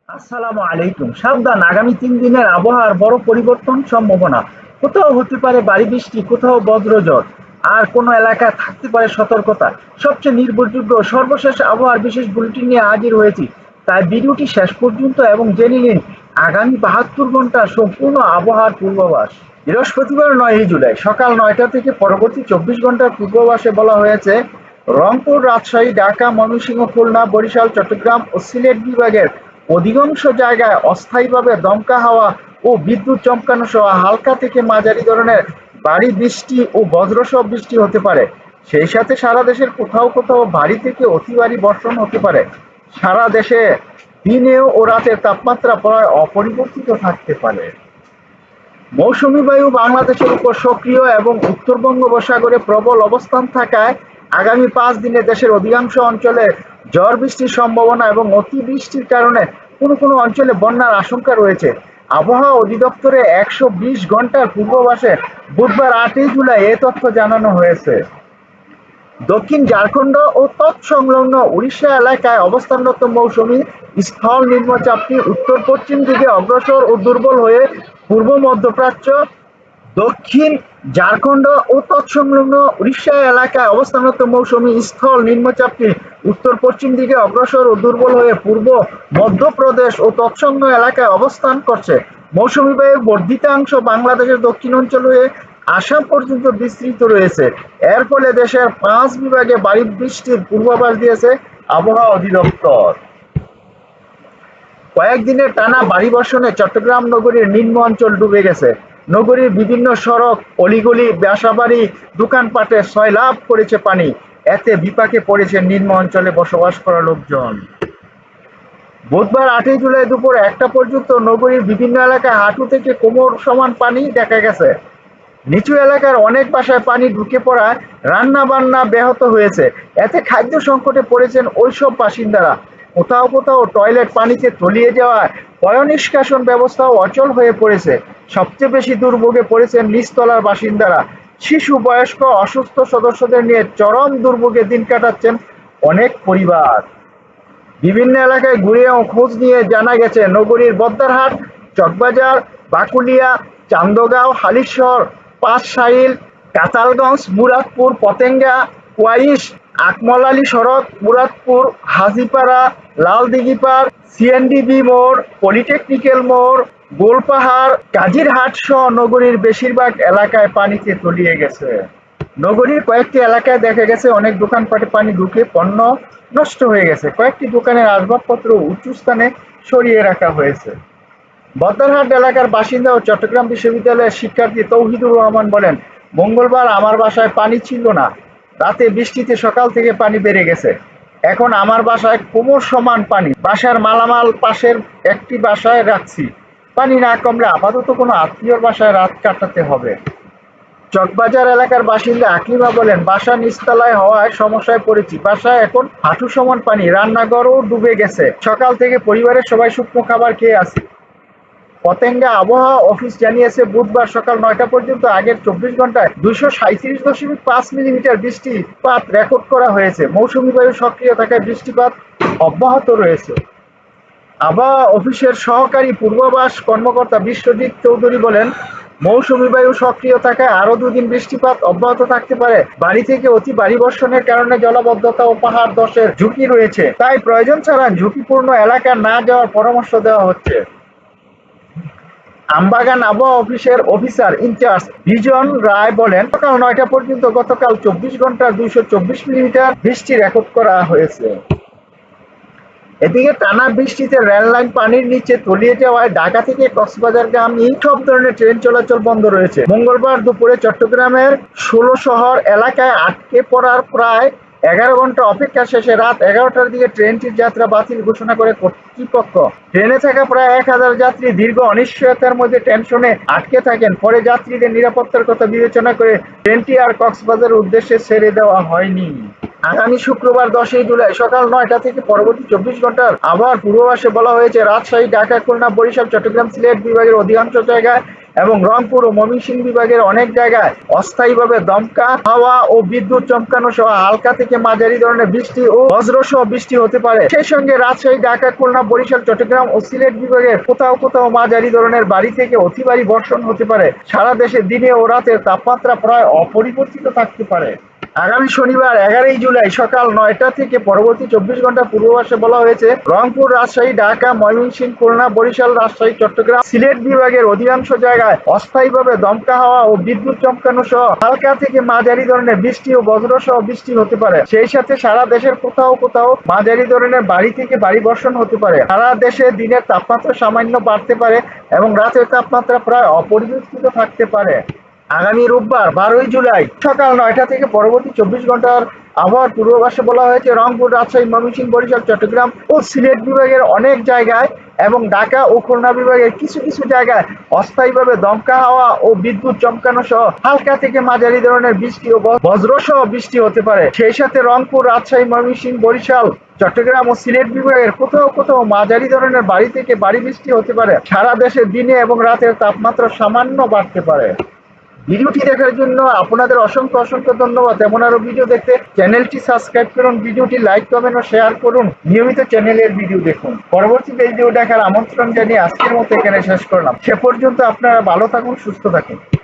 আসসালামু আলাইকুম। সাবধান, আগামী 3 দিনের আবহাওয়ার বড় পরিবর্তন সম্ভাবনা। কোথাও হতে পারে ভারী বৃষ্টি, কোথাও বজ্রঝড়, আর কোনো এলাকায় থাকতে পারে সতর্কতা। সবচেয়ে নির্ভরযোগ্য সর্বশেষ আবহাওয়ার বিশেষ বুলেটিন নিয়ে হাজির হয়েছি। তাই ভিডিওটি শেষ পর্যন্ত এবং জেনে নিন আগামী 72 ঘন্টা সম্পূর্ণ আবহাওয়ার পূর্বাভাস। বৃহস্পতিবার 9 জুলাই সকাল 9টা থেকে পরবর্তী 24 ঘন্টার পূর্বাভাসে বলা হয়েছে, রংপুর, রাজশাহী, ঢাকা, ময়মনসিংহ, খুলনা, বরিশাল, চট্টগ্রাম ও সিলেট বিভাগের অধিকাংশ জায়গায় অস্থায়ীভাবে দমকা হাওয়া ও বিদ্যুৎ চমকানো সহ হালকা থেকে মাঝারি ধরনের ভারী বৃষ্টি ও বজ্রসহ বৃষ্টি হতে পারে। সেই সাথে সারা দেশের কোথাও কোথাও ভারী থেকে অতি ভারী বর্ষণ হতে পারে। সারা দেশে দিনে ও রাতে তাপমাত্রা প্রায় অপরিবর্তিত থাকতে পারে। মৌসুমী বায়ু বাংলাদেশের উপর সক্রিয় এবং উত্তর বঙ্গোপসাগরে প্রবল অবস্থান থাকায় আগামী 5 দিনে দেশের অধিকাংশ অঞ্চলে ঝড় বৃষ্টির সম্ভাবনা এবং অতিবৃষ্টির কারণে কোনো কোনো অঞ্চলে বন্যার আশঙ্কা রয়েছে। আবহাওয়া অধিদপ্তরে 120 ঘন্টার পূর্বাভাসে বুধবার 8 জুলাই এ তথ্য জানানো হয়েছে। দক্ষিণ ঝাড়খণ্ড ও তৎসংলগ্ন উড়িষ্যা এলাকায় অবস্থানরত মৌসুমী স্থল নিম্নচাপটি উত্তর পশ্চিম দিকে অগ্রসর ও দুর্বল হয়ে পূর্ব মধ্যপ্রাচ্য, দক্ষিণ ঝাড়খণ্ড ও তৎসংলগ্ন উড়িষ্যা এলাকায় অবস্থানরত মৌসুমী স্থল নিম্নচাপটি উত্তর পশ্চিম দিকে অগ্রসর ও দুর্বল হয়ে পূর্ব মধ্যপ্রদেশ ও তৎসংলগ্ন এলাকায় অবস্থান করছে। মৌসুমী বায়ুর বর্ধিতাংশ বাংলাদেশের দক্ষিণ অঞ্চল হয়ে আসাম পর্যন্ত বিস্তৃত রয়েছে। এর ফলে দেশের 5 বিভাগে ভারী বৃষ্টির পূর্বাভাস দিয়েছে আবহাওয়া অধিদপ্তর। কয়েকদিনের টানা ভারী বর্ষণে চট্টগ্রাম নগরীর নিম্ন অঞ্চল ডুবে গেছে। নগরীর বিভিন্ন সড়ক, অলিগলি, বাসাবাড়ি, দোকানপাটে সয়লাব করেছে পানি। এতে বিপাকে পড়েছে নিম্ন অঞ্চলে বসবাস করা লোকজন। বুধবার 8 জুলাই দুপুর 1টা পর্যন্ত নগরীর বিভিন্ন এলাকায় হাঁটু থেকে কোমর সমান পানি দেখা গেছে। নিচু এলাকার অনেক বাসায় পানি ঢুকে পড়ায় রান্না বান্না ব্যাহত হয়েছে। এতে খাদ্য সংকটে পড়েছেন ওইসব বাসিন্দারা। কোথাও কোথাও টয়লেট পানিতে তলিয়ে যাওয়ায় পয়ঃনিষ্কাশন ব্যবস্থাও অচল হয়ে পড়েছে। সবচেয়ে বেশি দুর্ভোগে পড়েছেন নিচতলার বাসিন্দারা। শিশু, বয়স্ক, অসুস্থ সদস্যদের নিয়ে চরম দুর্ভোগে দিন কাটাচ্ছেন অনেক পরিবার। বিভিন্ন এলাকায় ঘুরে ও খোঁজ নিয়ে জানা গেছে, নগরীর বদ্দারহাট, চকবাজার, বাকুলিয়া, চান্দগাঁও, হালিশহর, পাঁচশাইল, কাতালগঞ্জ, মুরাদপুর, পতেঙ্গা, কোয়াইশ, আকমল আলী সড়ক, মুরাদপুর, হাজীপাড়া, লালদিঘিপাড়, সিএনডিবি মোড়, পলিটেকনিক্যাল মোড়, গোলপাহাড়, কাজিরহাট সহ নগরীর বেশিরভাগ এলাকায় পানিতে তলিয়ে গেছে। নগরীর কয়েকটি এলাকায় দেখা গেছে অনেক দোকানপাটে পানি ঢুকে পণ্য নষ্ট হয়ে গেছে। কয়েকটি দোকানের আসবাবপত্র উঁচু স্থানে সরিয়ে রাখা হয়েছে। বদ্দারহাট এলাকার বাসিন্দা ও চট্টগ্রাম বিশ্ববিদ্যালয়ের শিক্ষার্থী তৌহিদুর রহমান বলেন, মঙ্গলবার আমার বাসায় পানি ছিল না। রাতে বৃষ্টিতে সকাল থেকে পানি বেড়ে গেছে। এখন আমার বাসায় কোমর সমান পানি। বাসার মালামাল পাশের একটি বাসায় রাখছি। পানি না কমলে আপাতত কোনো আত্মীয়র বাসায় রাত কাটাতে হবে। চকবাজার এলাকার বাসিন্দা আকলিমা বলেন, বাসা নিচতলায় হওয়ায় সমস্যায় পড়েছি। বাসায় এখন হাঁটু সমান পানি, রান্নাঘরও ডুবে গেছে। সকাল থেকে পরিবারের সবাই শুকনো খাবার খেয়ে আছে। পতেঙ্গা আবহাওয়া অফিস জানিয়েছে, বুধবার সকাল 9টা পর্যন্ত আগের 24 ঘন্টায় 237.5 মিলিমিটার বৃষ্টিপাত রেকর্ড করা হয়েছে। মৌসুমী বায়ু সক্রিয় থাকায় বৃষ্টিপাত অব্যাহত রয়েছে। আবহাওয়া অফিসের সহকারী পূর্বাভাস কর্মকর্তা বিশ্বজিৎ চৌধুরী বলেন, মৌসুমী বায়ু সক্রিয় থাকায় আরো 2 দিন বৃষ্টিপাত অব্যাহত থাকতে পারে। ভারী থেকে অতি ভারী বর্ষণের কারণে জলাবদ্ধতা ও পাহাড় ধসের ঝুঁকি রয়েছে। তাই প্রয়োজন ছাড়া ঝুঁকিপূর্ণ এলাকা না যাওয়ার পরামর্শ দেওয়া হচ্ছে। আমবাগান আবহাওয়া অফিসের অফিসার ইনচার্জ বিজন রায় বলেন, সকাল 9টা পর্যন্ত গতকাল 24 ঘন্টায় 224 মিলিমিটার বৃষ্টি রেকর্ড করা হয়েছে। এদিকে টানা বৃষ্টিতে রেললাইন পানির নিচে তলিয়ে যাওয়ায় ঢাকা থেকে কক্সবাজারগামী সব ধরনের ট্রেন চলাচল বন্ধ রয়েছে। মঙ্গলবার দুপুরে চট্টগ্রামের 16 শহর এলাকায় আটকে পড়ার প্রায় 11 ঘন্টা অপেক্ষা শেষে রাত 11টার দিকে ট্রেনটির যাত্রা বাতিল ঘোষণা করে কর্তৃপক্ষ। ট্রেনে থাকা প্রায় 1000 যাত্রী দীর্ঘ অনিশ্চয়তার মধ্যে টেনশনে আটকে থাকেন। পরে যাত্রীদের নিরাপত্তার কথা বিবেচনা করে ট্রেনটি আর কক্সবাজারের উদ্দেশ্যে ছেড়ে দেওয়া হয়নি। আগামী শুক্রবার 10ই জুলাই সকাল 9টা থেকে পরবর্তী 24 ঘন্টার আবহাওয়ার পূর্বাভাসে বলা হয়েছে রাজশাহী, ঢাকা, খুলনা, বরিশাল, চট্টগ্রাম, সিলেট বিভাগের অধিকাংশ জায়গায় এবং রংপুর ও ময়মনসিংহ বিভাগের অনেক জায়গায় অস্থায়ীভাবে দমকা হাওয়া ও বিদ্যুৎ চমকানো সহ হালকা থেকে মাঝারি ধরনের বৃষ্টি ও বজ্রসহ বৃষ্টি হতে পারে। সেই সঙ্গে রাজশাহী, ঢাকা, খুলনা, বরিশাল, চট্টগ্রাম ও সিলেট বিভাগের কোথাও কোথাও মাঝারি ধরনের ভারী থেকে অতি ভারী বর্ষণ হতে পারে। সারা দেশে দিনে ও রাতের তাপমাত্রা প্রায় অপরিবর্তিত থাকতে পারে। আগামী শনিবার 11ই জুলাই সকাল 9টা থেকে পরবর্তী 24 ঘন্টা পূর্বাভাসে বলা হয়েছে রংপুর, রাজশাহী, ঢাকা, ময়মনসিংহ, খুলনা, বরিশাল, রাজশাহী, চট্টগ্রাম, সিলেট বিভাগের অধিকাংশ জায়গায় অস্থায়ীভাবে দমকা হাওয়া ও বিদ্যুৎ চমকানো সহ হালকা থেকে মাঝারি ধরনের বৃষ্টি ও বজ্রসহ বৃষ্টি হতে পারে। সেই সাথে সারা দেশের কোথাও কোথাও মাঝারি ধরনের ভারী থেকে ভারী বর্ষণ হতে পারে। সারা দেশে দিনের তাপমাত্রা সামান্য বাড়তে পারে এবং রাতের তাপমাত্রা প্রায় অপরিবর্তিত থাকতে পারে। আগামী রোববার 12ই জুলাই সকাল 9টা থেকে পরবর্তী 24 ঘন্টার আবহাওয়ার পূর্বাভাসে বলা হয়েছে রংপুর, রাজশাহী, ময়মনসিংহ, বরিশাল, চট্টগ্রাম ও সিলেট বিভাগের অনেক জায়গায় এবং ঢাকা ও খুলনা বিভাগের কিছু কিছু জায়গায় অস্থায়ীভাবে দমকা হাওয়া ও বিদ্যুৎ চমকানো সহ হালকা থেকে মাঝারি ধরনের বৃষ্টি ও বজ্রসহ বৃষ্টি হতে পারে। সেই সাথে রংপুর, রাজশাহী, ময়মনসিংহ, বরিশাল, চট্টগ্রাম ও সিলেট বিভাগের কোথাও কোথাও মাঝারি ধরনের ভারী থেকে ভারী বৃষ্টি হতে পারে। সারা দেশে দিনে এবং রাতের তাপমাত্রা সামান্য বাড়তে পারে। ভিডিওটি দেখার জন্য আপনাদের অসংখ্য অসংখ্য ধন্যবাদ। এমন আরো ভিডিও দেখতে চ্যানেলটি সাবস্ক্রাইব করুন, ভিডিওটি লাইক, কমেন্ট ও শেয়ার করুন। নিয়মিত চ্যানেলের ভিডিও দেখুন। পরবর্তী ভিডিও দেখার আমন্ত্রণ জানিয়ে আজকের মতো এখানে শেষ করলাম। সে পর্যন্ত আপনারা ভালো থাকুন, সুস্থ থাকুন।